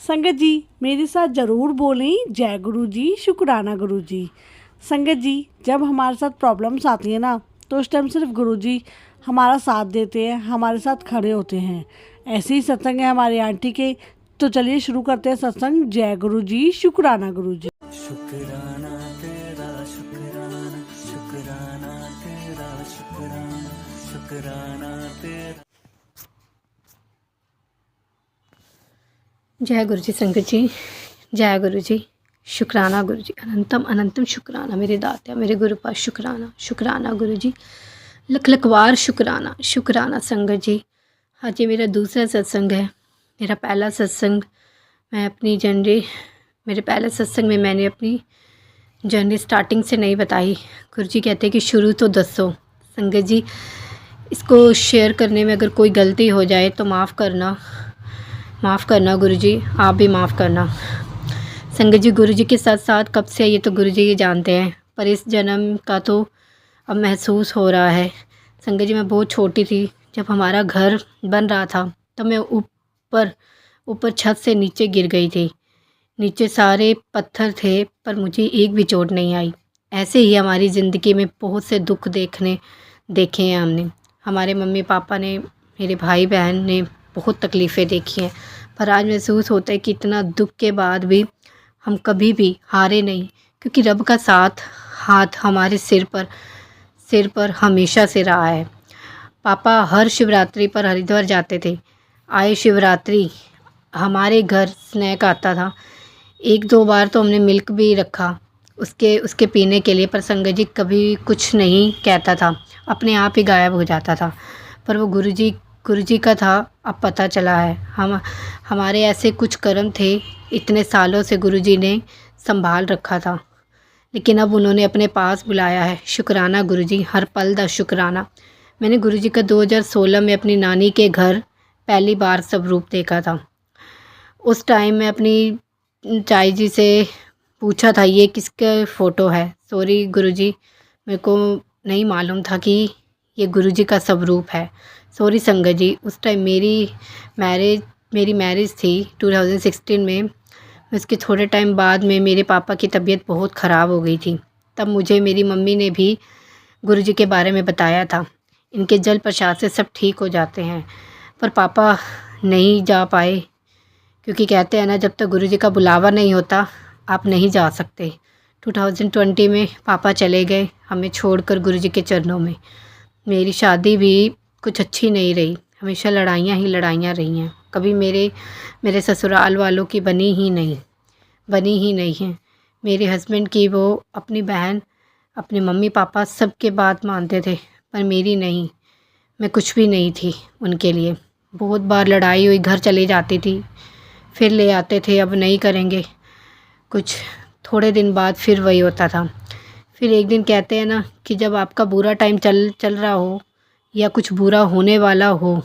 संगत जी मेरे साथ ज़रूर बोलें जय गुरु जी, शुक्राना गुरु जी। संगत जी जब हमारे साथ प्रॉब्लम्स आती हैं ना तो उस टाइम सिर्फ गुरु जी हमारा साथ देते हैं, हमारे साथ खड़े होते हैं। ऐसे ही सत्संग है हमारी आंटी के। तो चलिए शुरू करते हैं सत्संग। जय गुरु जी, शुक्राना गुरु जी। शुक्राना तेरा शुक्राना, शुक्राना तेरा शुक्राना, शुक्राना तेरा। जय गुरु जी संगत जी, जय गुरु जी, शुक्राना गुरु जी, अनंतम अनंतम शुक्राना मेरे दात्या मेरे गुरु पास शुक्राना, शुक्राना गुरु जी, लख लख बार शुक्राना, शुक्राना संगत जी। आज ये मेरा दूसरा सत्संग है। मेरा पहला सत्संग मैं अपनी जर्नी, मेरे पहले सत्संग में मैंने अपनी जर्नी स्टार्टिंग से नहीं बताई। गुरु जी कहते हैं कि शुरू तो दसो। संगत जी इसको शेयर करने में अगर कोई गलती हो जाए तो माफ़ करना गुरु जी, आप भी माफ़ करना। संगत जी गुरु जी के साथ साथ कब से ये तो गुरु जी ये जानते हैं, पर इस जन्म का तो अब महसूस हो रहा है। संगत जी मैं बहुत छोटी थी जब हमारा घर बन रहा था, तब मैं ऊपर छत से नीचे गिर गई थी। नीचे सारे पत्थर थे पर मुझे एक भी चोट नहीं आई। ऐसे ही हमारी ज़िंदगी में बहुत से दुख देखे हैं हमने। हमारे मम्मी पापा ने, मेरे भाई बहन ने बहुत तकलीफ़ें देखी हैं, पर आज महसूस होता है कि इतना दुख के बाद भी हम कभी भी हारे नहीं, क्योंकि रब का हाथ हमारे सिर पर हमेशा से रहा है। पापा हर शिवरात्रि पर हरिद्वार जाते थे। आए शिवरात्रि हमारे घर स्नैक आता था। एक दो बार तो हमने मिल्क भी रखा उसके पीने के लिए, पर संगत जी कभी कुछ नहीं कहता था, अपने आप ही गायब हो जाता था। पर वो गुरु जी का था। अब पता चला है हमारे ऐसे कुछ कर्म थे, इतने सालों से गुरु जी ने संभाल रखा था, लेकिन अब उन्होंने अपने पास बुलाया है। शुक्राना गुरु जी, हर पल दा शुक्राना। मैंने गुरु जी का 2016 में अपनी नानी के घर पहली बार स्वरूप देखा था। उस टाइम मैं अपनी चाची जी से पूछा था ये किसका फ़ोटो है। सॉरी गुरुजी, मेरे को नहीं मालूम था कि ये गुरुजी का स्वरूप है। सॉरी संगत जी। उस टाइम मेरी मैरिज थी 2016 में। उसके थोड़े टाइम बाद में मेरे पापा की तबीयत बहुत ख़राब हो गई थी। तब मुझे मेरी मम्मी ने भी गुरुजी के बारे में बताया था। इनके जल प्रसाद से सब ठीक हो जाते हैं, पर पापा नहीं जा पाए, क्योंकि कहते हैं ना जब तक गुरु जी का बुलावा नहीं होता आप नहीं जा सकते। 2020 में पापा चले गए हमें छोड़कर गुरु जी के चरणों में। मेरी शादी भी कुछ अच्छी नहीं रही, हमेशा लड़ाइयाँ ही रही हैं। कभी मेरे ससुराल वालों की बनी ही नहीं है। मेरे हस्बैंड की वो अपनी बहन, अपने मम्मी पापा सबके बात मानते थे, पर मेरी नहीं। मैं कुछ भी नहीं थी उनके लिए। बहुत बार लड़ाई हुई, घर चले जाती थी, फिर ले आते थे, अब नहीं करेंगे। कुछ थोड़े दिन बाद फिर वही होता था। फिर एक दिन कहते हैं ना कि जब आपका बुरा टाइम चल रहा हो या कुछ बुरा होने वाला हो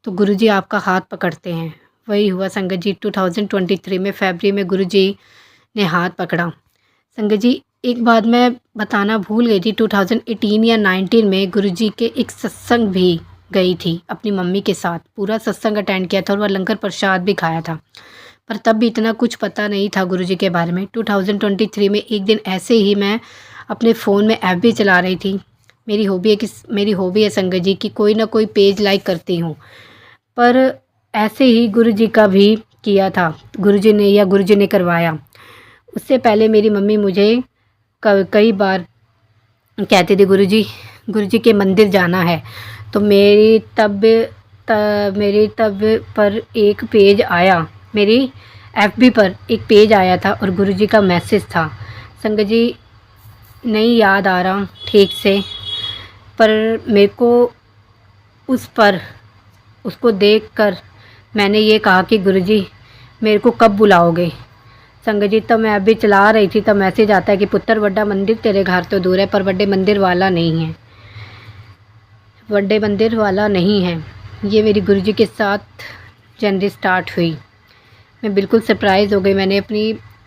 तो गुरुजी आपका हाथ पकड़ते हैं। वही हुआ संगत जी। 2023 में फरवरी में गुरुजी ने हाथ पकड़ा। संगत जी एक बात मैं बताना भूल गई थी, 2018 या 19 में गुरुजी के एक सत्संग भी गई थी अपनी मम्मी के साथ। पूरा सत्संग अटेंड किया था और वह लंगर प्रसाद भी खाया था, पर तब भी इतना कुछ पता नहीं था गुरुजी के बारे में। 2023 में एक दिन ऐसे ही मैं अपने फ़ोन में ऐप भी चला रही थी। मेरी हॉबी है संगत जी कि कोई ना कोई पेज लाइक करती हूँ, पर ऐसे ही गुरुजी का भी किया था, गुरुजी ने करवाया। उससे पहले मेरी मम्मी मुझे कई बार कहती थी गुरुजी के मंदिर जाना है, तो मेरी तब पर एक पेज आया, मेरी FB पर एक पेज आया था और गुरुजी का मैसेज था। संगत जी नहीं याद आ रहा ठीक से, पर मेरे को उसको देखकर मैंने ये कहा कि गुरुजी मेरे को कब बुलाओगे। संगत जी तब मैं अभी चला रही थी, तब मैसेज आता है कि पुत्र बड़ा मंदिर तेरे घर तो दूर है, पर बड़े मंदिर वाला नहीं है। ये मेरी गुरुजी के साथ जर्नी स्टार्ट हुई। मैं बिल्कुल सरप्राइज़ हो गई। मैंने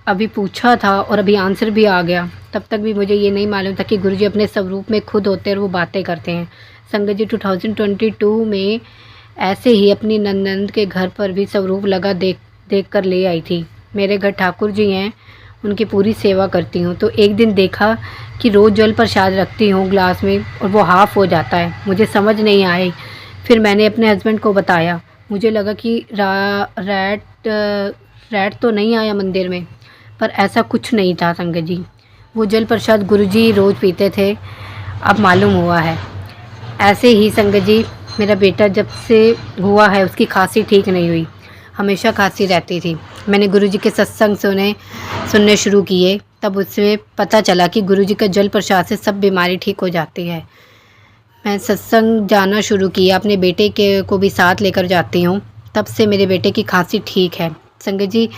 अभी पूछा था और अभी आंसर भी आ गया। तब तक भी मुझे ये नहीं मालूम था कि गुरुजी अपने स्वरूप में खुद होते हैं और वो बातें करते हैं। संगत जी 2022 में ऐसे ही अपनी नंद के घर पर भी स्वरूप लगा देखकर ले आई थी। मेरे घर ठाकुर जी हैं, उनकी पूरी सेवा करती हूँ। तो एक दिन देखा कि रोज़ जल प्रसाद रखती हूँ ग्लास में और वो हाफ़ हो जाता है। मुझे समझ नहीं आई। फिर मैंने अपने हस्बैंड को बताया। मुझे लगा कि रैट तो नहीं आया मंदिर में, पर ऐसा कुछ नहीं था संगत जी। वो जल प्रसाद गुरुजी रोज़ पीते थे, अब मालूम हुआ है। ऐसे ही संगत जी, मेरा बेटा जब से हुआ है उसकी खांसी ठीक नहीं हुई, हमेशा खांसी रहती थी। मैंने गुरुजी के सत्संग सुनने शुरू किए, तब उससे पता चला कि गुरुजी का जल प्रसाद से सब बीमारी ठीक हो जाती है। मैं सत्संग जाना शुरू किया, अपने बेटे को भी साथ लेकर जाती हूँ। तब से मेरे बेटे की खांसी ठीक है संगत जी।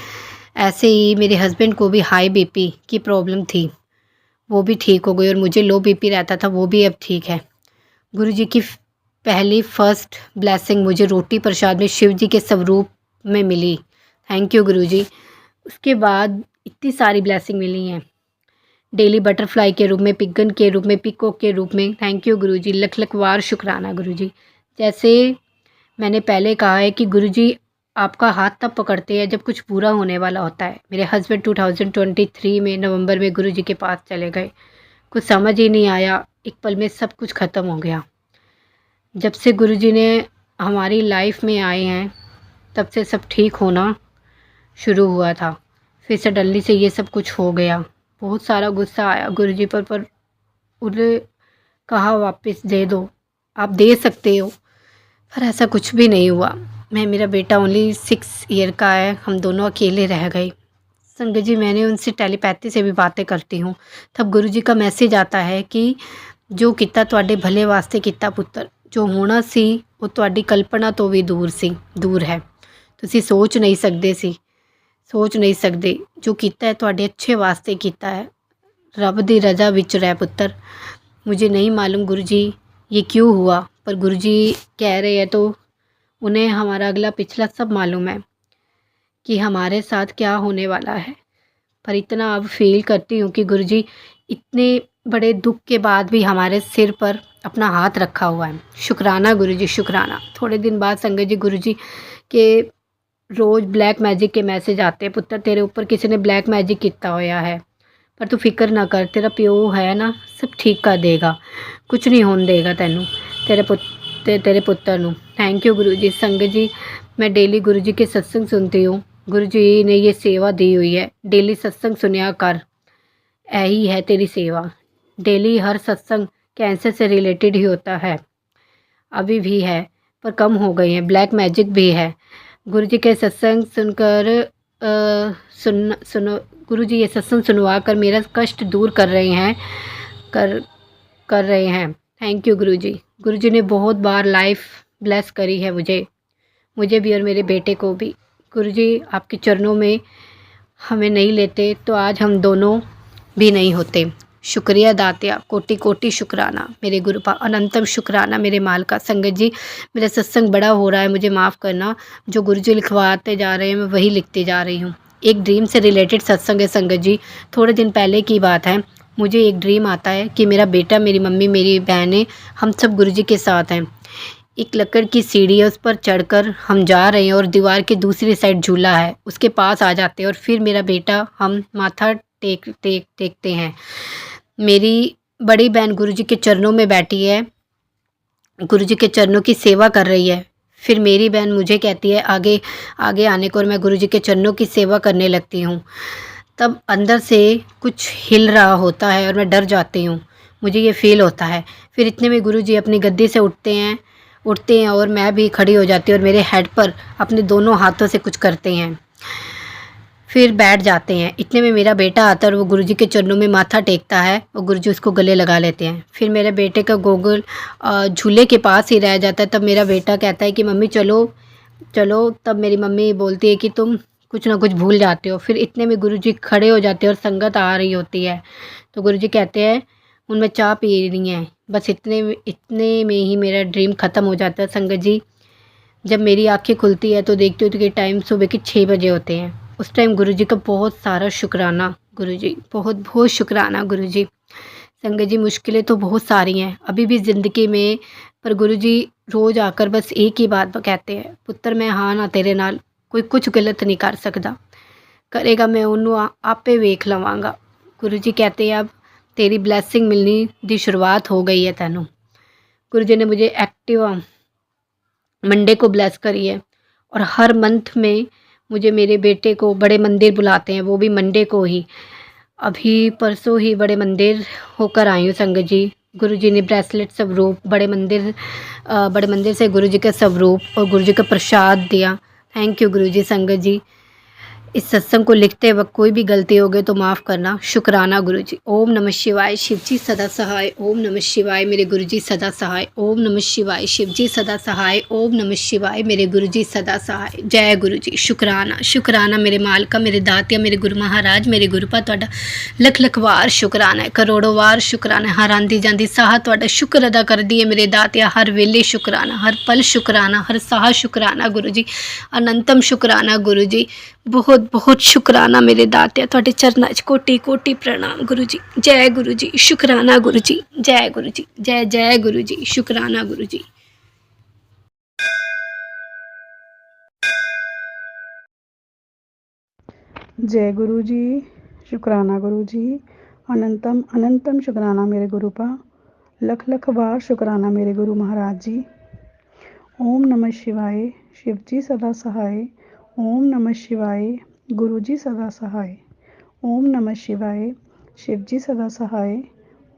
ऐसे ही मेरे हस्बैंड को भी हाई बीपी की प्रॉब्लम थी, वो भी ठीक हो गई, और मुझे लो बीपी रहता था, वो भी अब ठीक है। गुरुजी की पहली फर्स्ट ब्लेसिंग मुझे रोटी प्रसाद में शिव जी के स्वरूप में मिली। थैंक यू गुरुजी। उसके बाद इतनी सारी ब्लेसिंग मिली हैं, डेली बटरफ्लाई के रूप में, पिगन के रूप में, पिकॉक के रूप में। थैंक यू गुरुजी, लख लख बार शुक्राना गुरुजी। जैसे मैंने पहले कहा है कि गुरुजी आपका हाथ तब पकड़ते हैं जब कुछ बुरा होने वाला होता है। मेरे हस्बैंड 2023 में नवंबर में गुरुजी के पास चले गए। कुछ समझ ही नहीं आया, एक पल में सब कुछ ख़त्म हो गया। जब से गुरुजी ने हमारी लाइफ में आए हैं, तब से सब ठीक होना शुरू हुआ था। फिर सडनली से ये सब कुछ हो गया। बहुत सारा गुस्सा आया गुरुजी पर उन्हें कहा वापस दे दो, आप दे सकते हो, पर ऐसा कुछ भी नहीं हुआ। मेरा बेटा ओनली 6 ईयर का है, हम दोनों अकेले रह गए। संगत जी, मैंने उनसे टेलीपैथी से भी बातें करती हूँ, तब गुरुजी का मैसेज आता है कि जो किता तुहाडे भले वास्ते किता पुत्र, जो होना सी वो तुहाडी कल्पना तो भी दूर है। तुसी सोच नहीं सकते जो किता है तुहाडे अच्छे वास्ते किता है। रब दी रजा विच रह पुत्र। मुझे नहीं मालूम गुरुजी ये क्यों हुआ, पर गुरुजी कह रहे हैं तो उन्हें हमारा अगला पिछला सब मालूम है कि हमारे साथ क्या होने वाला है। पर इतना अब फील करती हूँ कि गुरुजी इतने बड़े दुख के बाद भी हमारे सिर पर अपना हाथ रखा हुआ है। शुक्राना गुरुजी, शुक्राना। थोड़े दिन बाद संगत जी गुरुजी के रोज़ ब्लैक मैजिक के मैसेज आते हैं, पुत्र तेरे ऊपर किसी ने ब्लैक मैजिक किया होया है, पर तू फिक्र ना कर, तेरा प्यो है ना, सब ठीक कर देगा, कुछ नहीं होने देगा तेनू, तेरे पुत्र नू। थैंक यू गुरुजी। संगत जी, मैं डेली गुरुजी के सत्संग सुनती हूँ। गुरुजी ने ये सेवा दी हुई है, डेली सत्संग सुनिया कर, यही है तेरी सेवा। डेली हर सत्संग कैंसर से रिलेटेड ही होता है, अभी भी है पर कम हो गई है, ब्लैक मैजिक भी है। गुरुजी के सत्संग सुनकर सुनो गुरुजी ये सत्संग सुनवा कर मेरा कष्ट दूर कर रहे हैं। थैंक यू गुरुजी। गुरुजी ने बहुत बार लाइफ ब्लेस करी है मुझे भी और मेरे बेटे को भी। गुरुजी आपके चरणों में हमें नहीं लेते तो आज हम दोनों भी नहीं होते। शुक्रिया दातिया, कोटि कोटि शुक्राना मेरे गुरुपा, अनंतम शुक्राना मेरे मालिका। संगत जी, मेरा सत्संग बड़ा हो रहा है, मुझे माफ़ करना। जो गुरुजी लिखवाते जा रहे हैं मैं वही लिखती जा रही हूँ। एक ड्रीम से रिलेटेड सत्संग है संगत जी, थोड़े दिन पहले की बात है। मुझे एक ड्रीम आता है कि मेरा बेटा, मेरी मम्मी, मेरी बहनें, हम सब गुरुजी के साथ हैं। एक लकड़ की सीढ़ी है, उस पर चढ़कर हम जा रहे हैं और दीवार के दूसरी साइड झूला है, उसके पास आ जाते हैं और फिर मेरा बेटा, हम माथा टेकते हैं। मेरी बड़ी बहन गुरुजी के चरणों में बैठी है, गुरुजी के चरणों की सेवा कर रही है। फिर मेरी बहन मुझे कहती है आगे आगे आने को, और मैं गुरुजी के चरणों की सेवा करने लगती हूँ। तब अंदर से कुछ हिल रहा होता है और मैं डर जाती हूँ, मुझे ये फील होता है। फिर इतने में गुरुजी अपनी गद्दी से उठते हैं और मैं भी खड़ी हो जाती हूँ और मेरे हेड पर अपने दोनों हाथों से कुछ करते हैं, फिर बैठ जाते हैं। इतने में मेरा बेटा आता है और वो गुरुजी के चरणों में माथा टेकता है और गुरुजी उसको गले लगा लेते हैं। फिर मेरे बेटे का गोगल झूले के पास ही रह जाता है। तब मेरा बेटा कहता है कि मम्मी चलो। तब मेरी मम्मी बोलती है कि तुम कुछ ना कुछ भूल जाते हो। फिर इतने में गुरुजी खड़े हो जाते हैं और संगत आ रही होती है, तो गुरुजी कहते हैं उनमें चाय पी रही हैं। बस इतने में ही मेरा ड्रीम ख़त्म हो जाता है संगत जी। जब मेरी आंखें खुलती है तो देखती हूँ कि टाइम सुबह के 6 बजे होते हैं। उस टाइम गुरुजी का बहुत सारा शुक्राना गुरुजी, बहुत बहुत शुक्राना गुरुजी। संगत जी, मुश्किलें तो बहुत सारी हैं अभी भी ज़िंदगी में, पर गुरुजी रोज़ आकर बस एक ही बात कहते हैं, पुत्र मैं हाँ ना तेरे नाल ਕੋਈ ਕੁਝ ਗਲਤ ਨਹੀਂ ਕਰ ਸਕਦਾ। ਕਰੇਗਾ ਮੈਂ ਉਹਨੂੰ ਆਪੇ ਵੇਖ ਲਵਾਂਗਾ। ਗੁਰੂ ਜੀ कहते अब तेरी ब्लैसिंग मिलनी दी शुरुआत हो गई है तैनू। गुरु जी ने मुझे एक्टिवा मंडे को ब्लेस करी है और हर मंथ में मुझे मेरे बेटे को बड़े मंदिर बुलाते हैं, वो भी मंडे को ही। अभी परसों ही बड़े मंदिर होकर आई हूँ संगत जी। गुरु जी ने ब्रेसलेट स्वरूप बड़े मंदिर से गुरु जी का स्वरूप और गुरु जी का प्रसाद दिया। थैंक यू गुरु जी। संगत जी, इस सत्संग को लिखते वक्त कोई भी गलती हो गई तो माफ़ करना। शुक्राना गुरु जी। ओम नमः शिवाय। शिव जी सदा सहाय। ओम नमः शिवाय। मेरे गुरु जी सदा सहाय। ओम नमः शिवाय। शिव जी सदा सहाय। ओम नमः शिवाय। मेरे गुरु जी सदा सहाय। जय गुरु जी। शुक्राना शुक्राना मेरे मालका, मेरे दातिया, मेरे गुरु महाराज, मेरे गुरुपा तुहाडा लख लख वार शुक्राना है, करोड़ों वार शुक्राना है। हर आंदी जांदी साह तुहाडा शुक्र अदा करदी है मेरे दातिया। हर वेले शुक्राना, हर पल शुक्राना, हर साह शुक्राना गुरु जी। अनंतम शुक्राना गुरु जी। बहुत बहुत शुक्राना मेरे दातिया। तुहाडे चरनां 'च कोटि कोटि प्रणाम गुरु जी। जय गुरु जी। शुक्राना गुरु जी। जय गुरु जी। जय जय गुरु जी। शुक्राना गुरु जी। जय गुरु जी। शुक्राना गुरु जी। अनंतम अनंतम शुक्राना मेरे गुरुपा। लख लख बार शुक्राना मेरे गुरु महाराज जी। ओम नमः शिवाय। शिव जी सदा सहाय। ओम नमः शिवाय। गुरु जी सदा सहाय। ओम नमः शिवाय। शिव जी सदा सहाय।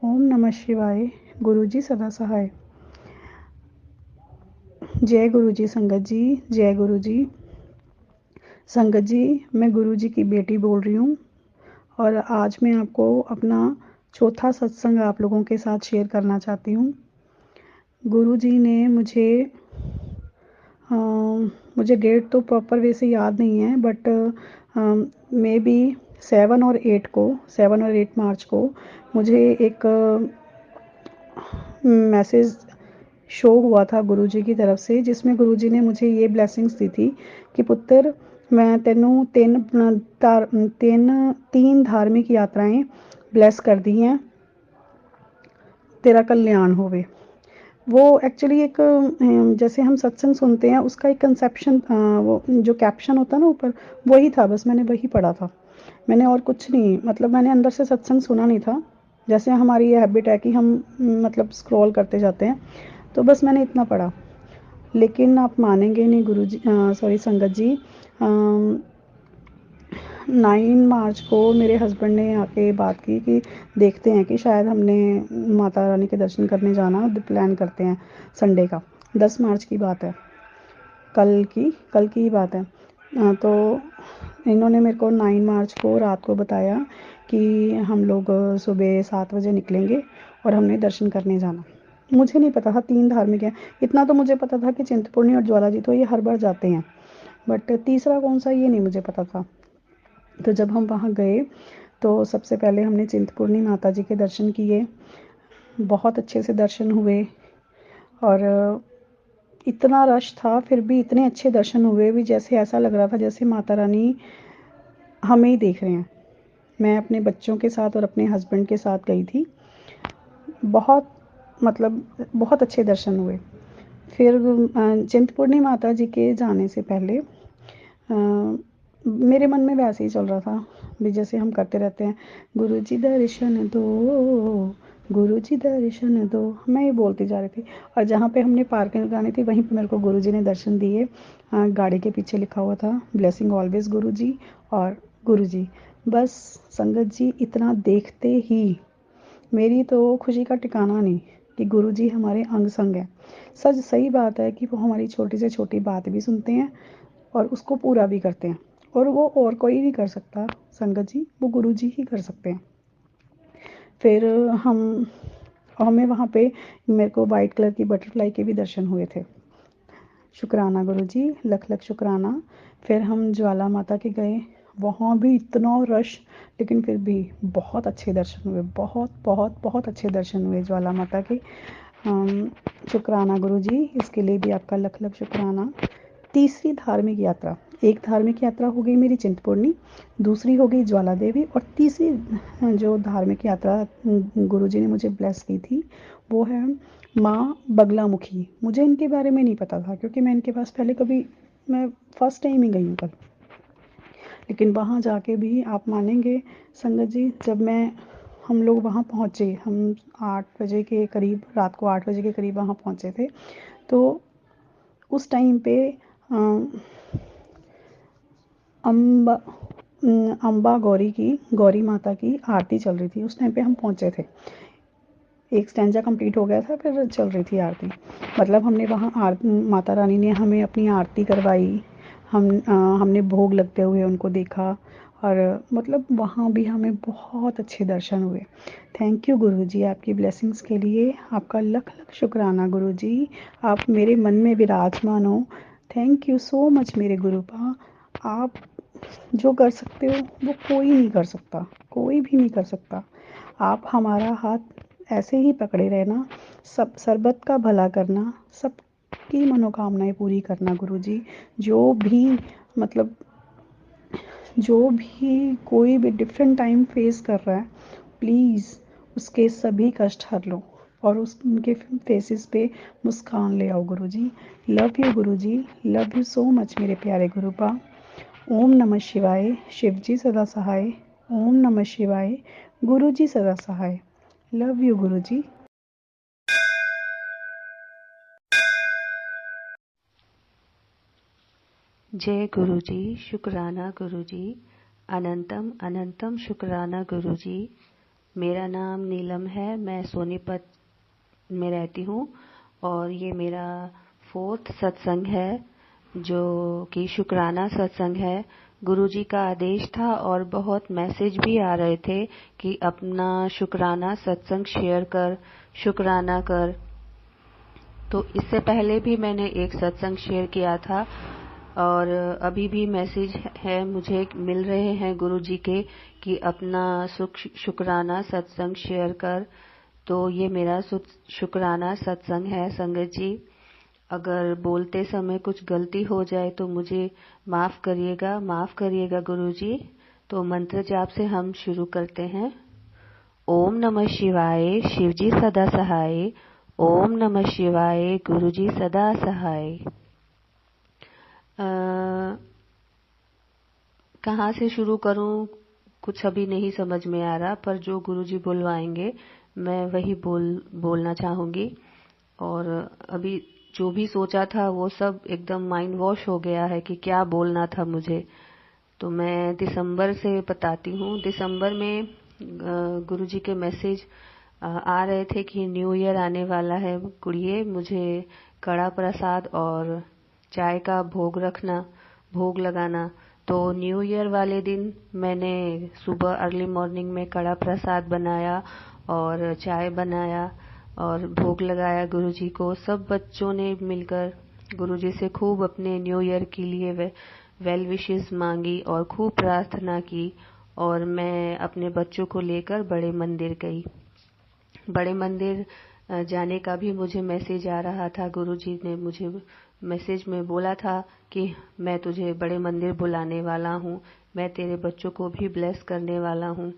ओम नमः शिवाय। गुरु जी सदा सहाय। जय गुरु जी संगत जी। जय गुरु जी। संगत जी, मैं गुरु जी की बेटी बोल रही हूँ और आज मैं आपको अपना चौथा सत्संग आप लोगों के साथ शेयर करना चाहती हूँ। गुरु जी ने मुझे डेट तो प्रॉपर वैसे याद नहीं है, बट मे बी 7 और 8 मार्च को मुझे एक मैसेज शो हुआ था गुरु जी की तरफ से, जिसमें गुरु जी ने मुझे ये ब्लेसिंग्स दी थी कि पुत्र, मैं तेनू तीन धार्मिक यात्राएं ब्लेस कर दी हैं, तेरा कल्याण होवे। वो एक्चुअली एक जैसे हम सत्संग सुनते हैं उसका एक कंसेप्शन, वो जो कैप्शन होता है ना ऊपर, वही था, बस मैंने वही पढ़ा था। मैंने और कुछ नहीं, मतलब मैंने अंदर से सत्संग सुना नहीं था। जैसे हमारी ये हैबिट है कि हम मतलब स्क्रॉल करते जाते हैं, तो बस मैंने इतना पढ़ा। लेकिन आप मानेंगे नहीं गुरु जी, सॉरी संगत जी, 9 मार्च को मेरे हस्बैंड ने आके बात की कि देखते हैं कि शायद हमने माता रानी के दर्शन करने जाना प्लान करते हैं संडे का। 10 मार्च की बात है, कल की ही बात है। तो इन्होंने मेरे को 9 मार्च को रात को बताया कि हम लोग सुबह 7 बजे निकलेंगे और हमने दर्शन करने जाना। मुझे नहीं पता था 3 धार्मिक हैं, इतना तो मुझे पता था कि चिंतपूर्णी और ज्वाला जी तो ये हर बार जाते हैं, बट तीसरा कौन सा ये नहीं मुझे पता था। तो जब हम वहाँ गए तो सबसे पहले हमने चिंतपूर्णी माता जी के दर्शन किए। बहुत अच्छे से दर्शन हुए और इतना रश था, फिर भी इतने अच्छे दर्शन हुए भी, जैसे ऐसा लग रहा था जैसे माता रानी हमें ही देख रहे हैं। मैं अपने बच्चों के साथ और अपने हस्बैंड के साथ गई थी। बहुत मतलब बहुत अच्छे दर्शन हुए। फिर चिंतपूर्णी माता जी के जाने से पहले मेरे मन में वैसे ही चल रहा था भी जैसे हम करते रहते हैं, गुरु जी दर्शन दो, गुरु जी दर्शन दो, मैं ये बोलती जा रही थी। और जहाँ पे हमने पार्किंग लगानी थी वहीं पे मेरे को गुरु जी ने दर्शन दिए। गाड़ी के पीछे लिखा हुआ था ब्लेसिंग ऑलवेज गुरु जी और गुरु जी। बस संगत जी, इतना देखते ही मेरी तो खुशी का ठिकाना नहीं कि गुरु जी हमारे अंग संग हैं। सच सही बात है कि वो हमारी छोटी से छोटी बात भी सुनते हैं और उसको पूरा भी करते हैं, और वो और कोई नहीं कर सकता संगत जी, वो गुरु जी ही कर सकते हैं। फिर हमें वहाँ पे मेरे को वाइट कलर की बटरफ्लाई के भी दर्शन हुए थे। शुक्राना गुरु जी, लख लख शुक्राना। फिर हम ज्वाला माता के गए, वहाँ भी इतना रश, लेकिन फिर भी बहुत अच्छे दर्शन हुए, बहुत बहुत बहुत अच्छे दर्शन हुए ज्वाला माता के। शुक्राना गुरु जी, इसके लिए भी आपका लख लख शुक्राना। तीसरी धार्मिक यात्रा, एक धार्मिक यात्रा हो गई मेरी चिंतपूर्णी, दूसरी हो गई ज्वाला देवी, और तीसरी जो धार्मिक यात्रा गुरु जी ने मुझे ब्लेस की थी वो है माँ बगलामुखी। मुझे इनके बारे में नहीं पता था क्योंकि मैं इनके पास पहले कभी मैं फर्स्ट टाइम ही गई हूँ कल। लेकिन वहाँ जाके भी आप मानेंगे संगत जी, जब हम लोग वहाँ पहुँचे, हम 8 बजे के करीब, रात को 8 बजे के करीब वहाँ पहुँचे थे। तो उस टाइम पे अम्बा अम्बा गौरी माता की आरती चल रही थी। उस टाइम पे हम पहुँचे थे। एक स्टैंजा कंप्लीट हो गया था, फिर चल रही थी आरती। मतलब हमने वहाँ माता रानी ने हमें अपनी आरती करवाई। हमने भोग लगते हुए उनको देखा और मतलब वहाँ भी हमें बहुत अच्छे दर्शन हुए। थैंक यू गुरुजी, आपकी ब्लेसिंग्स के लिए आपका लख लख शुक्राना गुरुजी। आप मेरे मन में विराजमान हो। थैंक यू सो मच मेरे गुरुपा। आप जो कर सकते हो वो कोई नहीं कर सकता, कोई भी नहीं कर सकता। आप हमारा हाथ ऐसे ही पकड़े रहना, सब सर्बत का भला करना, सबकी मनोकामनाएं पूरी करना गुरुजी। जो भी मतलब जो भी कोई भी डिफरेंट टाइम फेस कर रहा है, प्लीज़ उसके सभी कष्ट हर लो और उनके फेसेस पे मुस्कान ले आओ Guruji. Love you Guruji, love you so much मेरे प्यारे गुरुपा। ओम नमः शिवाय, शिवजी सदा सहाय। ओम नमः शिवाय, गुरुजी सदा सहाय। लव यू गुरुजी। जय गुरुजी, शुक्राना गुरुजी, अनंतम अनंतम शुक्राना गुरुजी। मेरा नाम नीलम है, मैं सोनीपत में रहती हूँ और ये मेरा 4th सत्संग है जो कि शुक्राना सत्संग है। गुरुजी का आदेश था और बहुत मैसेज भी आ रहे थे कि अपना शुक्राना सत्संग शेयर कर, शुक्राना कर। तो इससे पहले भी मैंने एक सत्संग शेयर किया था और अभी भी मैसेज है मुझे मिल रहे हैं गुरुजी के कि अपना शुक्राना सत्संग शेयर कर। तो ये मेरा शुक्राना सत्संग है संगत जी। अगर बोलते समय कुछ गलती हो जाए तो मुझे माफ करिएगा गुरुजी। तो मंत्र जाप से हम शुरू करते हैं। ओम नमः शिवाय, शिवजी सदा सहाय। ओम नमः शिवाय, गुरुजी सदा सहाय। कहाँ से शुरू करूं कुछ अभी नहीं समझ में आ रहा, पर जो गुरुजी बुलवाएंगे मैं वही बोलना चाहूंगी। और अभी जो भी सोचा था वो सब एकदम माइंड वॉश हो गया है कि क्या बोलना था मुझे। तो मैं दिसंबर से बताती हूँ। दिसंबर में गुरुजी के मैसेज आ रहे थे कि न्यू ईयर आने वाला है कुड़िए, मुझे कड़ा प्रसाद और चाय का भोग लगाना। तो न्यू ईयर वाले दिन मैंने सुबह अर्ली मॉर्निंग में कड़ा प्रसाद बनाया और चाय बनाया और भोग लगाया गुरुजी को। सब बच्चों ने मिलकर गुरुजी से खूब अपने न्यू ईयर के लिए वेल विशेस मांगी और खूब प्रार्थना की। और मैं अपने बच्चों को लेकर बड़े मंदिर गई। बड़े मंदिर जाने का भी मुझे मैसेज आ रहा था। गुरुजी ने मुझे मैसेज में बोला था कि मैं तुझे बड़े मंदिर बुलाने वाला हूँ, मैं तेरे बच्चों को भी ब्लेस करने वाला हूँ।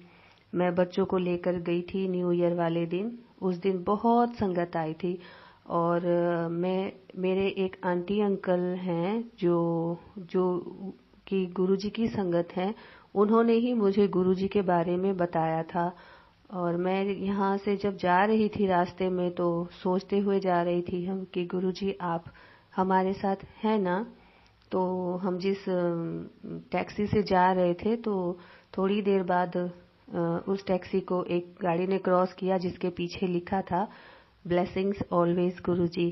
मैं बच्चों को लेकर गई थी न्यू ईयर वाले दिन। उस दिन बहुत संगत आई थी और मेरे एक आंटी अंकल हैं जो कि गुरुजी की संगत हैं। उन्होंने ही मुझे गुरुजी के बारे में बताया था। और मैं यहाँ से जब जा रही थी रास्ते में तो सोचते हुए जा रही थी हम कि गुरुजी आप हमारे साथ हैं ना। तो हम जिस टैक्सी से जा रहे थे तो थोड़ी देर बाद उस टैक्सी को एक गाड़ी ने क्रॉस किया जिसके पीछे लिखा था ब्लेसिंग्स ऑलवेज गुरुजी।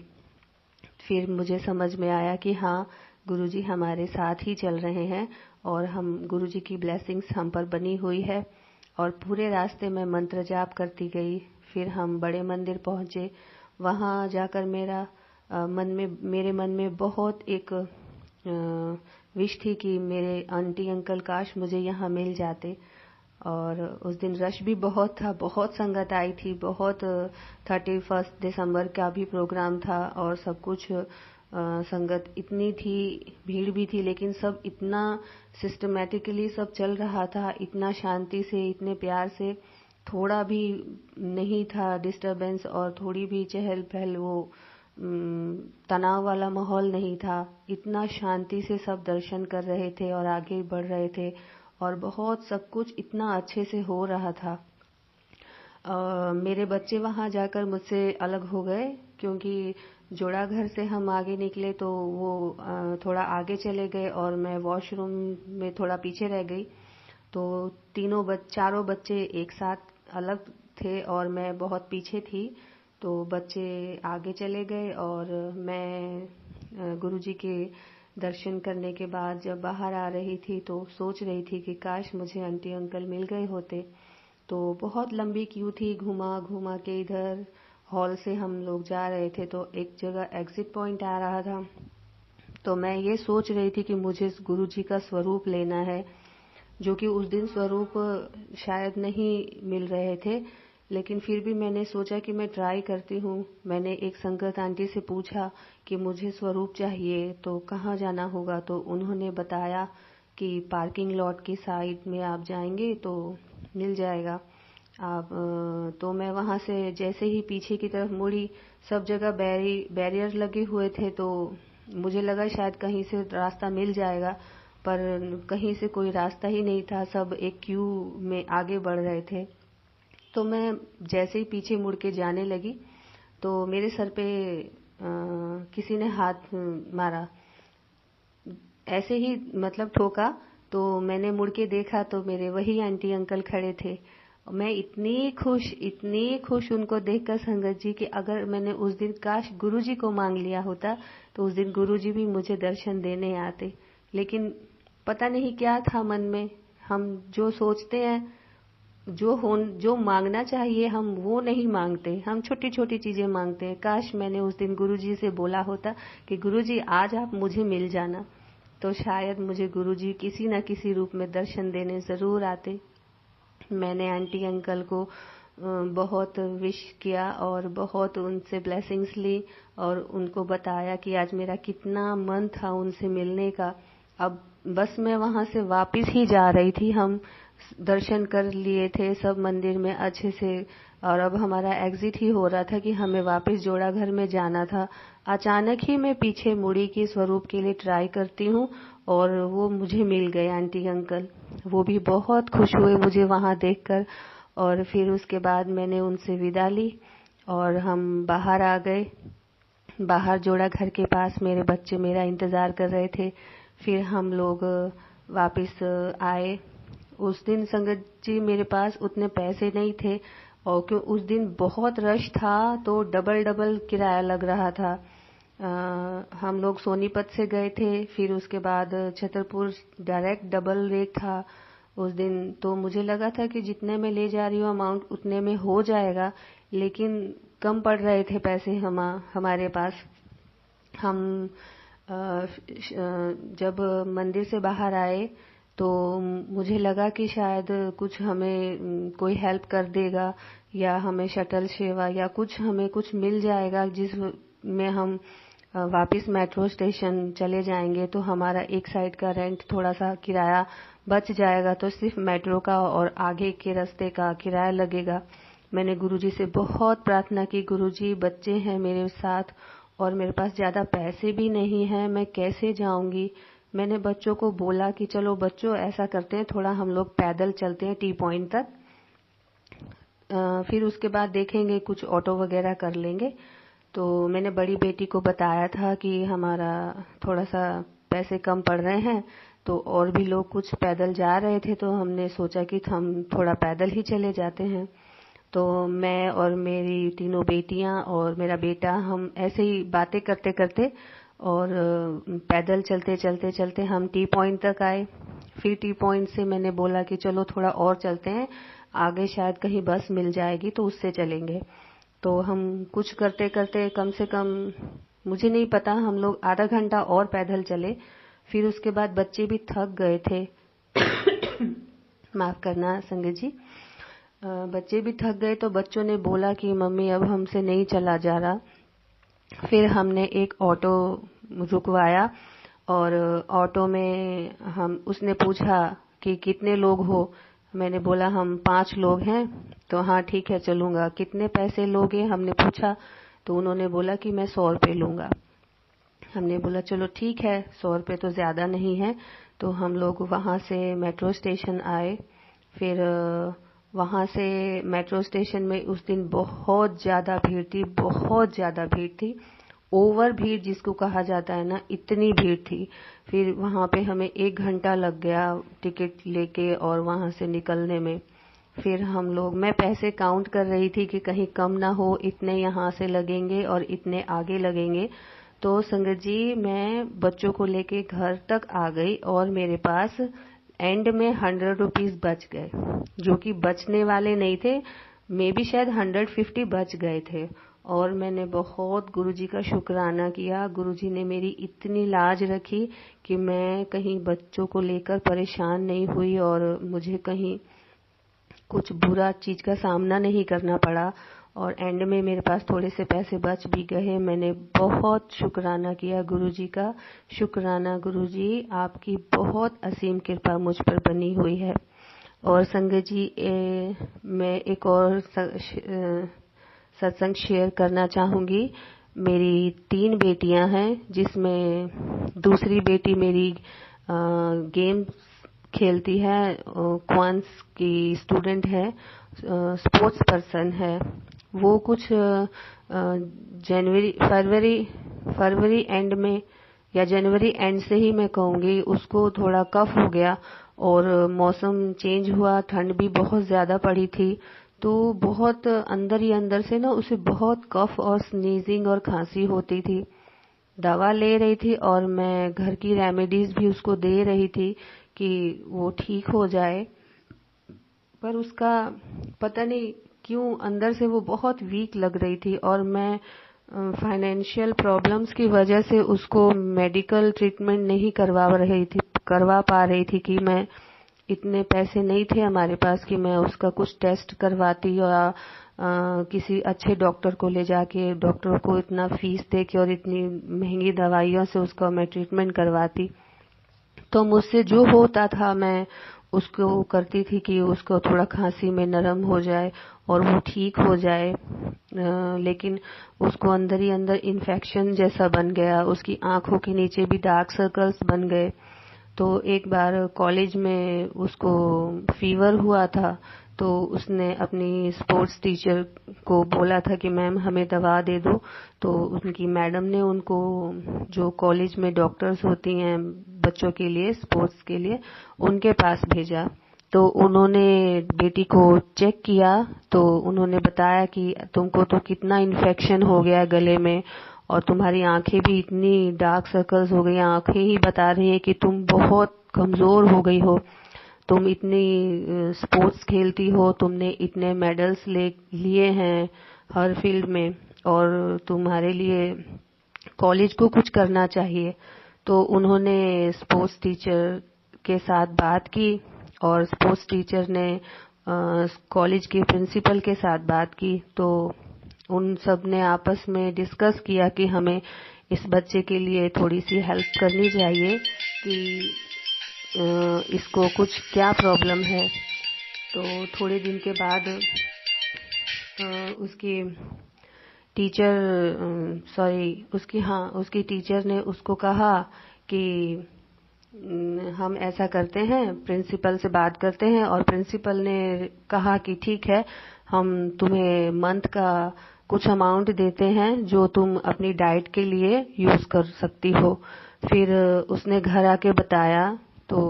फिर मुझे समझ में आया कि हाँ, गुरुजी हमारे साथ ही चल रहे हैं और हम गुरुजी की ब्लेसिंग्स हम पर बनी हुई है। और पूरे रास्ते में मंत्र जाप करती गई। फिर हम बड़े मंदिर पहुंचे। वहां जाकर मेरे मन में बहुत एक विश थी कि मेरे आंटी अंकल काश मुझे यहाँ मिल जाते। और उस दिन रश भी बहुत था, बहुत संगत आई थी, बहुत 31 दिसंबर का भी प्रोग्राम था और सब कुछ संगत इतनी थी, भीड़ भी थी, लेकिन सब इतना सिस्टमैटिकली सब चल रहा था, इतना शांति से, इतने प्यार से, थोड़ा भी नहीं था डिस्टरबेंस और थोड़ी भी चहल पहल वो तनाव वाला माहौल नहीं था। इतना शांति से सब दर्शन कर रहे थे और आगे बढ़ रहे थे और बहुत सब कुछ इतना अच्छे से हो रहा था। मेरे बच्चे वहां जाकर मुझसे अलग हो गए, क्योंकि जोड़ा घर से हम आगे निकले तो वो थोड़ा आगे चले गए और मैं वॉशरूम में थोड़ा पीछे रह गई। तो चारों बच्चे एक साथ अलग थे और मैं बहुत पीछे थी। तो बच्चे आगे चले गए और मैं गुरुजी के दर्शन करने के बाद जब बाहर आ रही थी तो सोच रही थी कि काश मुझे आंटी अंकल मिल गए होते। तो बहुत लंबी क्यू थी, घुमा घुमा के इधर हॉल से हम लोग जा रहे थे तो एक जगह एग्जिट पॉइंट आ रहा था। तो मैं ये सोच रही थी कि मुझे गुरुजी का स्वरूप लेना है, जो कि उस दिन स्वरूप शायद नहीं मिल रहे थे, लेकिन फिर भी मैंने सोचा कि मैं ट्राई करती हूँ। मैंने एक संगत आंटी से पूछा कि मुझे स्वरूप चाहिए तो कहाँ जाना होगा, तो उन्होंने बताया कि पार्किंग लॉट की साइड में आप जाएंगे तो मिल जाएगा आप। तो मैं वहां से जैसे ही पीछे की तरफ मुड़ी, सब जगह बैरियर लगे हुए थे, तो मुझे लगा शायद कहीं से रास्ता मिल जाएगा, पर कहीं से कोई रास्ता ही नहीं था। सब एक क्यू में आगे बढ़ रहे थे। तो मैं जैसे ही पीछे मुड़ के जाने लगी तो मेरे सर पे किसी ने हाथ मारा, ऐसे ही मतलब ठोका। तो मैंने मुड़ के देखा तो मेरे वही आंटी अंकल खड़े थे। मैं इतनी खुश उनको देखकर संगत जी कि अगर मैंने उस दिन काश गुरुजी को मांग लिया होता तो उस दिन गुरुजी भी मुझे दर्शन देने आते। लेकिन पता नहीं क्या था मन में, हम जो सोचते हैं, जो मांगना चाहिए हम वो नहीं मांगते, हम छोटी छोटी चीजें मांगते हैं। काश मैंने उस दिन गुरुजी से बोला होता कि गुरुजी आज आप मुझे मिल जाना, तो शायद मुझे गुरुजी किसी न किसी रूप में दर्शन देने जरूर आते। मैंने आंटी अंकल को बहुत विश किया और बहुत उनसे ब्लेसिंग्स ली और उनको बताया कि आज मेरा कितना मन था उनसे मिलने का। अब बस मैं वहां से वापस ही जा रही थी। हम दर्शन कर लिए थे सब मंदिर में अच्छे से और अब हमारा एग्जिट ही हो रहा था कि हमें वापस जोड़ा घर में जाना था। अचानक ही मैं पीछे मुड़ी की स्वरूप के लिए ट्राई करती हूँ और वो मुझे मिल गए आंटी अंकल। वो भी बहुत खुश हुए मुझे वहां देखकर और फिर उसके बाद मैंने उनसे विदा ली और हम बाहर आ गए। बाहर जोड़ा घर के पास मेरे बच्चे मेरा इंतजार कर रहे थे। फिर हम लोग वापस आए। उस दिन संगत जी मेरे पास उतने पैसे नहीं थे और क्यों उस दिन बहुत रश था तो डबल किराया लग रहा था। हम लोग सोनीपत से गए थे, फिर उसके बाद छतरपुर डायरेक्ट डबल रेट था उस दिन। तो मुझे लगा था कि जितने में ले जा रही हूँ अमाउंट उतने में हो जाएगा, लेकिन कम पड़ रहे थे पैसे हमारे पास। हम जब मंदिर से बाहर आए तो मुझे लगा कि शायद कुछ हमें कोई हेल्प कर देगा या हमें शटल सेवा या हमें कुछ मिल जाएगा जिसमें हम वापस मेट्रो स्टेशन चले जाएंगे तो हमारा एक साइड का रेंट थोड़ा सा किराया बच जाएगा, तो सिर्फ मेट्रो का और आगे के रास्ते का किराया लगेगा। मैंने गुरुजी से बहुत प्रार्थना की, गुरुजी बच्चे हैं मेरे साथ और मेरे पास ज्यादा पैसे भी नहीं है, मैं कैसे जाऊंगी। मैंने बच्चों को बोला कि चलो बच्चों ऐसा करते हैं, थोड़ा हम लोग पैदल चलते हैं टी पॉइंट तक, फिर उसके बाद देखेंगे कुछ ऑटो वगैरह कर लेंगे। तो मैंने बड़ी बेटी को बताया था कि हमारा थोड़ा सा पैसे कम पड़ रहे हैं, तो और भी लोग कुछ पैदल जा रहे थे तो हमने सोचा कि हम थोड़ा पैदल ही चले जाते हैं। तो मैं और मेरी तीनों बेटियां और मेरा बेटा हम ऐसे ही बातें करते करते और पैदल चलते हम टी पॉइंट तक आए। फिर टी पॉइंट से मैंने बोला कि चलो थोड़ा और चलते हैं, आगे शायद कहीं बस मिल जाएगी तो उससे चलेंगे। तो हम कुछ करते करते कम से कम मुझे नहीं पता हम लोग आधा घंटा और पैदल चले। फिर उसके बाद बच्चे भी थक गए थे माफ करना संगत जी, बच्चे भी थक गए तो बच्चों ने बोला कि मम्मी अब हमसे नहीं चला जा रहा। फिर हमने एक ऑटो रुकवाया और ऑटो में उसने पूछा कि कितने लोग हो। मैंने बोला हम 5 लोग हैं। तो हाँ ठीक है चलूंगा, कितने पैसे लोगे हमने पूछा। तो उन्होंने बोला कि मैं 100 रुपये लूँगा। हमने बोला चलो ठीक है, 100 रुपये तो ज़्यादा नहीं है। तो हम लोग वहाँ से मेट्रो स्टेशन आए। फिर वहाँ से मेट्रो स्टेशन में उस दिन बहुत ज़्यादा भीड़ थी, बहुत ज़्यादा भीड़ थी, ओवर भीड़ जिसको कहा जाता है ना, इतनी भीड़ थी। फिर वहाँ पे हमें 1 घंटा लग गया टिकट लेके और वहाँ से निकलने में। फिर हम लोग, मैं पैसे काउंट कर रही थी कि कहीं कम ना हो, इतने यहाँ से लगेंगे और इतने आगे लगेंगे। तो संगत जी, मैं बच्चों को लेके घर तक आ गई और मेरे पास एंड में 100 रुपीज बच गए, जो कि बचने वाले नहीं थे, मे बी शायद 150 बच गए थे। और मैंने बहुत गुरुजी का शुक्राना किया। गुरुजी ने मेरी इतनी लाज रखी कि मैं कहीं बच्चों को लेकर परेशान नहीं हुई और मुझे कहीं कुछ बुरा चीज का सामना नहीं करना पड़ा। और एंड में मेरे पास थोड़े से पैसे बच भी गए। मैंने बहुत शुक्राना किया गुरुजी का। शुक्राना गुरुजी, आपकी बहुत असीम कृपा मुझ पर बनी हुई है। और संगत जी, मैं एक और सत्संग शेयर करना चाहूंगी। मेरी 3 बेटियां हैं, जिसमें दूसरी बेटी मेरी गेम खेलती है, क्वांस की स्टूडेंट है, स्पोर्ट्स पर्सन है। वो कुछ फरवरी एंड में या जनवरी एंड से ही मैं कहूँगी, उसको थोड़ा कफ हो गया और मौसम चेंज हुआ, ठंड भी बहुत ज्यादा पड़ी थी। तो बहुत अंदर ही अंदर से ना उसे बहुत कफ और स्नीजिंग और खांसी होती थी। दवा ले रही थी और मैं घर की रेमेडीज भी उसको दे रही थी कि वो ठीक हो जाए, पर उसका पता नहीं क्यों अंदर से वो बहुत वीक लग रही थी। और मैं फाइनेंशियल प्रॉब्लम्स की वजह से उसको मेडिकल ट्रीटमेंट नहीं करवा पा रही थी कि मैं, इतने पैसे नहीं थे हमारे पास कि मैं उसका कुछ टेस्ट करवाती या किसी अच्छे डॉक्टर को ले जाके डॉक्टर को इतना फीस दे के और इतनी महंगी दवाइयों से उसका मैं ट्रीटमेंट करवाती। तो मुझसे जो होता था मैं उसको करती थी कि उसको थोड़ा खांसी में नरम हो जाए और वो ठीक हो जाए। लेकिन उसको अंदर ही अंदर इन्फेक्शन जैसा बन गया, उसकी आंखों के नीचे भी डार्क सर्कल्स बन गए। तो एक बार कॉलेज में उसको फीवर हुआ था, तो उसने अपनी स्पोर्ट्स टीचर को बोला था कि मैम हमें दवा दे दो। तो उनकी मैडम ने उनको, जो कॉलेज में डॉक्टर्स होती हैं बच्चों के लिए, स्पोर्ट्स के लिए, उनके पास भेजा। तो उन्होंने बेटी को चेक किया तो उन्होंने बताया कि तुमको तो कितना इन्फेक्शन हो गया गले में और तुम्हारी आंखें भी इतनी डार्क सर्कल्स हो गई, आंखें ही बता रही हैं कि तुम बहुत कमजोर हो गई हो। तुम इतनी स्पोर्ट्स खेलती हो, तुमने इतने मेडल्स लिए हैं हर फील्ड में और तुम्हारे लिए कॉलेज को कुछ करना चाहिए। तो उन्होंने स्पोर्ट्स टीचर के साथ बात की और स्पोर्ट्स टीचर ने कॉलेज के प्रिंसिपल के साथ बात की। तो उन सब ने आपस में डिस्कस किया कि हमें इस बच्चे के लिए थोड़ी सी हेल्प करनी चाहिए कि इसको कुछ क्या प्रॉब्लम है। तो थोड़े दिन के बाद उसकी टीचर ने उसको कहा कि हम ऐसा करते हैं, प्रिंसिपल से बात करते हैं। और प्रिंसिपल ने कहा कि ठीक है, हम तुम्हें मंथ का कुछ अमाउंट देते हैं जो तुम अपनी डाइट के लिए यूज कर सकती हो। फिर उसने घर आके बताया तो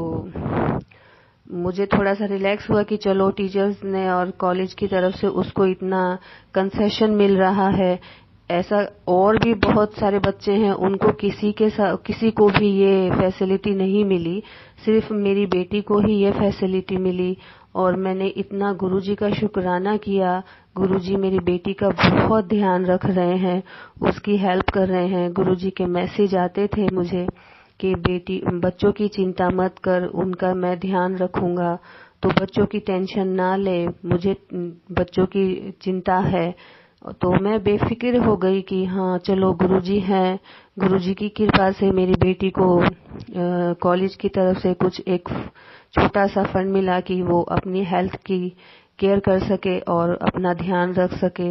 मुझे थोड़ा सा रिलैक्स हुआ कि चलो टीचर्स ने और कॉलेज की तरफ से उसको इतना कंसेशन मिल रहा है। ऐसा और भी बहुत सारे बच्चे हैं, उनको किसी को भी ये फैसिलिटी नहीं मिली, सिर्फ मेरी बेटी को ही ये फैसिलिटी मिली। और मैंने इतना गुरुजी का शुक्राना किया। गुरुजी मेरी बेटी का बहुत ध्यान रख रहे हैं, उसकी हेल्प कर रहे हैं। गुरुजी के मैसेज आते थे मुझे कि बेटी, बच्चों की चिंता मत कर, उनका मैं ध्यान रखूंगा, तो बच्चों की टेंशन ना ले, मुझे बच्चों की चिंता है। तो मैं बेफिक्र हो गई कि हाँ चलो गुरुजी हैं, गुरुजी की कृपा से मेरी बेटी को कॉलेज की तरफ से कुछ एक छोटा सा फंड मिला कि वो अपनी हेल्थ की केयर कर सके और अपना ध्यान रख सके।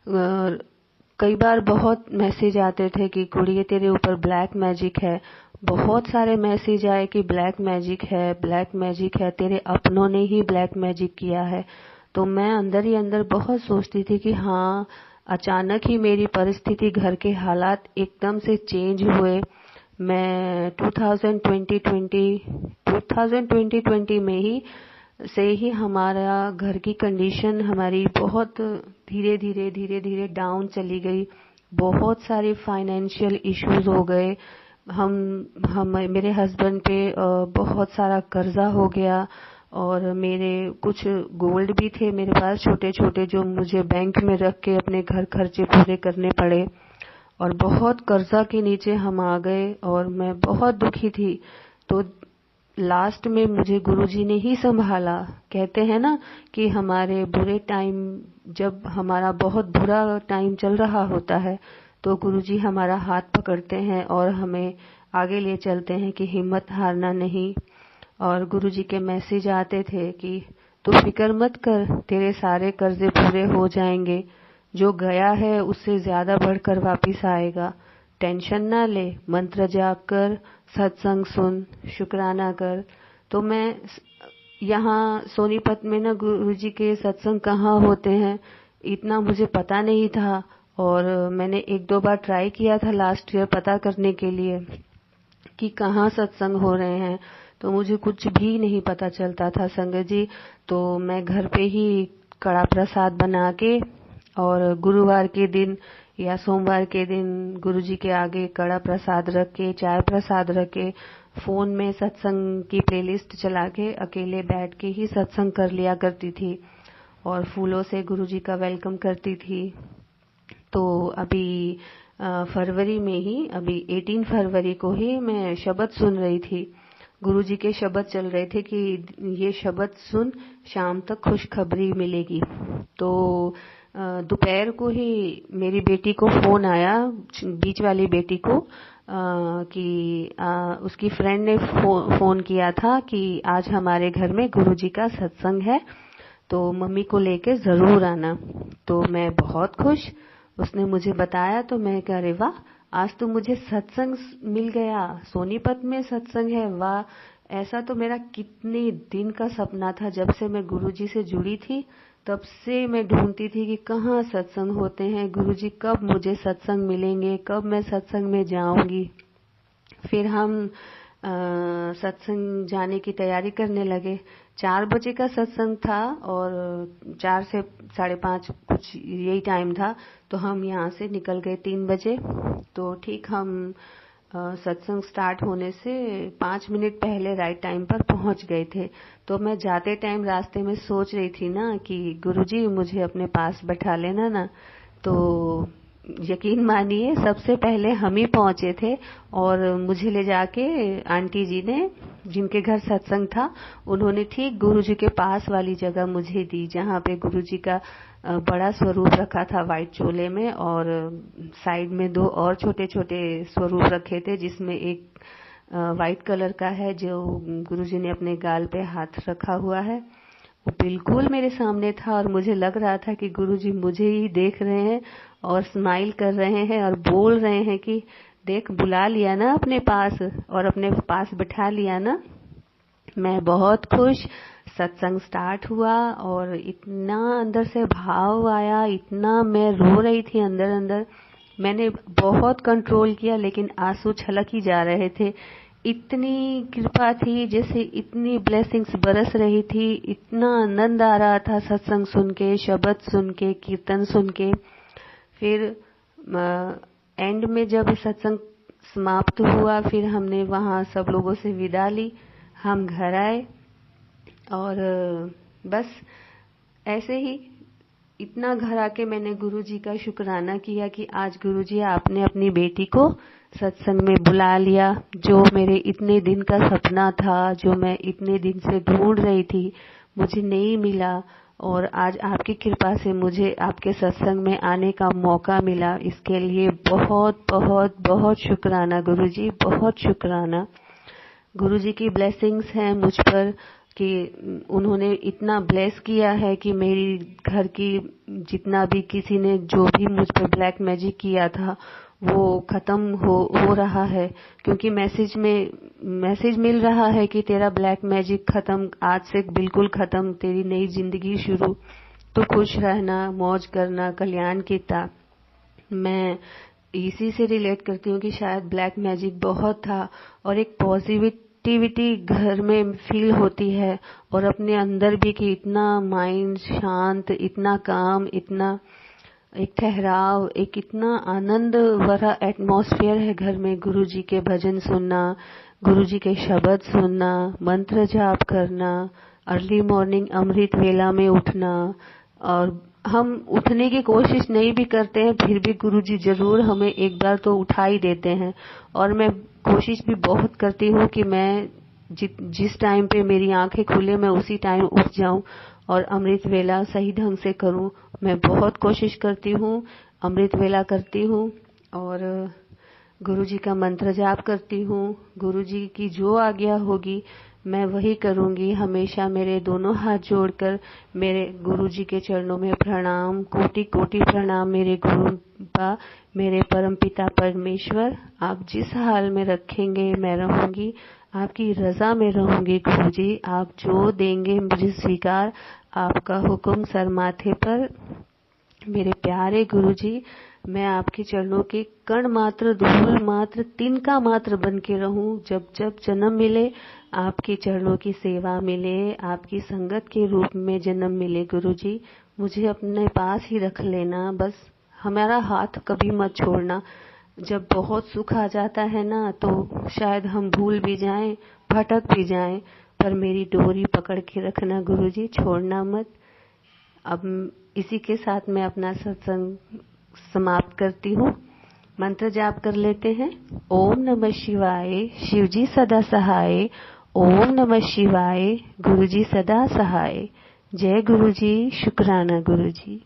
कई बार बहुत मैसेज आते थे कि कुड़िए तेरे ऊपर ब्लैक मैजिक है। बहुत सारे मैसेज आए कि ब्लैक मैजिक है, ब्लैक मैजिक है, तेरे अपनों ने ही ब्लैक मैजिक किया है। तो मैं अंदर ही अंदर बहुत सोचती थी कि हाँ, अचानक ही मेरी परिस्थिति, घर के हालात एकदम से चेंज हुए। मैं 2020 में ही से ही हमारा घर की कंडीशन हमारी बहुत धीरे धीरे डाउन चली गई। बहुत सारे फाइनेंशियल इश्यूज हो गए। हम मेरे हस्बैंड पे बहुत सारा कर्जा हो गया और मेरे कुछ गोल्ड भी थे मेरे पास छोटे छोटे, जो मुझे बैंक में रख के अपने घर खर्चे पूरे करने पड़े और बहुत कर्जा के नीचे हम आ गए और मैं बहुत दुखी थी। तो लास्ट में मुझे गुरुजी ने ही संभाला। कहते हैं ना कि हमारे बुरे टाइम, जब हमारा बहुत बुरा टाइम चल रहा होता है तो गुरुजी हमारा हाथ पकड़ते हैं और हमें आगे ले चलते हैं कि हिम्मत हारना नहीं। और गुरुजी के मैसेज आते थे कि तू फिक्र मत कर, तेरे सारे कर्जे पूरे हो जाएंगे, जो गया है उससे ज्यादा बढ़कर वापिस आएगा, टेंशन ना ले, मंत्र जाप कर, सत्संग सुन, शुक्राना कर। तो मैं यहाँ सोनीपत में ना गुरुजी के सत्संग कहाँ होते हैं इतना मुझे पता नहीं था और मैंने 1-2 बार ट्राई किया था लास्ट ईयर पता करने के लिए कि कहाँ सत्संग हो रहे हैं, तो मुझे कुछ भी नहीं पता चलता था संगत जी। तो मैं घर पे ही कड़ा प्रसाद बना के और गुरुवार के दिन या सोमवार के दिन गुरुजी के आगे कड़ा प्रसाद रख के, चाय प्रसाद रख के, फोन में सत्संग की प्लेलिस्ट चला के अकेले बैठ के ही सत्संग कर लिया करती थी और फूलों से गुरुजी का वेलकम करती थी। तो अभी फरवरी में ही, अभी 18 फरवरी को ही मैं शब्द सुन रही थी। गुरुजी के शब्द चल रहे थे कि ये शब्द सुन, शाम तक खुशखबरी मिलेगी। तो दोपहर को ही मेरी बेटी को फोन आया, बीच वाली बेटी को, कि उसकी फ्रेंड ने फोन किया था कि आज हमारे घर में गुरुजी का सत्संग है, तो मम्मी को लेके जरूर आना। तो मैं बहुत खुश, उसने मुझे बताया तो मैं कह रही वाह, आज तो मुझे सत्संग मिल गया, सोनीपत में सत्संग है, वाह। ऐसा तो मेरा कितने दिन का सपना था। जब से मैं गुरुजी से जुड़ी थी तब से मैं ढूंढती थी कि कहाँ सत्संग होते हैं, गुरुजी कब मुझे सत्संग मिलेंगे, कब मैं सत्संग में जाऊंगी। फिर हम सत्संग जाने की तैयारी करने लगे। 4 बजे का सत्संग था और 4 से 5:30 कुछ यही टाइम था। तो हम यहाँ से निकल गए 3 बजे। तो ठीक हम सत्संग स्टार्ट होने से 5 मिनट पहले राइट टाइम पर पहुंच गए थे। तो मैं जाते टाइम रास्ते में सोच रही थी ना कि गुरुजी मुझे अपने पास बैठा लेना ना। तो यकीन मानिए सबसे पहले हम ही पहुंचे थे और मुझे ले जाके आंटी जी ने, जिनके घर सत्संग था, उन्होंने ठीक गुरुजी के पास वाली जगह मुझे दी, जहाँ पे गुरुजी का बड़ा स्वरूप रखा था व्हाइट चोले में और साइड में 2 और छोटे छोटे स्वरूप रखे थे, जिसमें एक व्हाइट कलर का है जो गुरुजी ने अपने गाल पे हाथ रखा हुआ है। वो बिल्कुल मेरे सामने था और मुझे लग रहा था कि गुरुजी मुझे ही देख रहे हैं और स्माइल कर रहे हैं और बोल रहे हैं कि देख, बुला लिया ना अपने पास और अपने पास बिठा लिया ना। मैं बहुत खुश। सत्संग स्टार्ट हुआ और इतना अंदर से भाव आया, इतना मैं रो रही थी अंदर अंदर। मैंने बहुत कंट्रोल किया लेकिन आंसू छलक ही जा रहे थे। इतनी कृपा थी, जैसे इतनी ब्लेसिंग्स बरस रही थी, इतना आनंद आ रहा था सत्संग सुन के, शब्द सुन के, कीर्तन सुन के। फिर एंड में जब सत्संग समाप्त हुआ, फिर हमने वहाँ सब लोगों से विदा ली, हम घर आए और बस ऐसे ही इतना घर आके मैंने गुरुजी का शुक्राना किया कि आज गुरुजी आपने अपनी बेटी को सत्संग में बुला लिया। जो मेरे इतने दिन का सपना था, जो मैं इतने दिन से ढूंढ रही थी, मुझे नहीं मिला और आज आपकी कृपा से मुझे आपके सत्संग में आने का मौका मिला। इसके लिए बहुत बहुत बहुत शुक्राना गुरुजी, बहुत शुक्राना। गुरुजी की ब्लेसिंग्स हैं मुझ पर कि उन्होंने इतना ब्लेस किया है कि मेरी घर की जितना भी किसी ने जो भी मुझ पर ब्लैक मैजिक किया था वो खत्म हो रहा है, क्योंकि मैसेज मिल रहा है कि तेरा ब्लैक मैजिक खत्म, आज से बिल्कुल खत्म, तेरी नई जिंदगी शुरू। तो खुश रहना, मौज करना, कल्याण की ता। मैं इसी से रिलेट करती हूँ कि शायद ब्लैक मैजिक बहुत था और एक पॉजिटिविटी घर में फील होती है और अपने अंदर भी कि इतना माइंड शांत, इतना काम, इतना एक ठहराव, एक इतना आनंद भरा एटमॉस्फेयर है घर में। गुरुजी के भजन सुनना, गुरुजी के शब्द सुनना, मंत्र जाप करना, अर्ली मॉर्निंग अमृत वेला में उठना, और हम उठने की कोशिश नहीं भी करते हैं फिर भी गुरुजी जरूर हमें एक बार तो उठा ही देते हैं। और मैं कोशिश भी बहुत करती हूँ कि मैं जिस टाइम पे मेरी आंखें खुले मैं उसी टाइम उठ जाऊं और अमृत वेला सही ढंग से करूं। मैं बहुत कोशिश करती हूँ, अमृत वेला करती हूँ और गुरुजी का मंत्र जाप करती हूँ। गुरुजी की जो आज्ञा होगी मैं वही करूंगी। हमेशा मेरे दोनों हाथ जोड़कर मेरे गुरुजी के चरणों में प्रणाम, कोटि कोटि प्रणाम। मेरे गुरुपा, मेरे परमपिता परमेश्वर, आप जिस हाल में रखेंगे मैं रहूंगी, आपकी रजा में रहूंगी। गुरुजी आप जो देंगे मुझे स्वीकार, आपका हुक्म सर माथे पर। मेरे प्यारे गुरुजी, मैं आपके चरणों के कण मात्र, धूल मात्र, तिनका मात्र बन के रहूं। जब जब जन्म मिले आपके चरणों की सेवा मिले, आपकी संगत के रूप में जन्म मिले। गुरुजी मुझे अपने पास ही रख लेना, बस हमारा हाथ कभी मत छोड़ना। जब बहुत सुख आ जाता है ना तो शायद हम भूल भी जाएं, भटक भी जाएं, पर मेरी डोरी पकड़ के रखना गुरुजी, छोड़ना मत। अब इसी के साथ मैं अपना सत्संग समाप्त करती हूँ। मंत्र जाप कर लेते हैं। ओम नमः शिवाय, शिवजी सदा सहाय। ओम नमः शिवाय, गुरुजी सदा सहाय। जय गुरुजी, शुक्राना गुरुजी।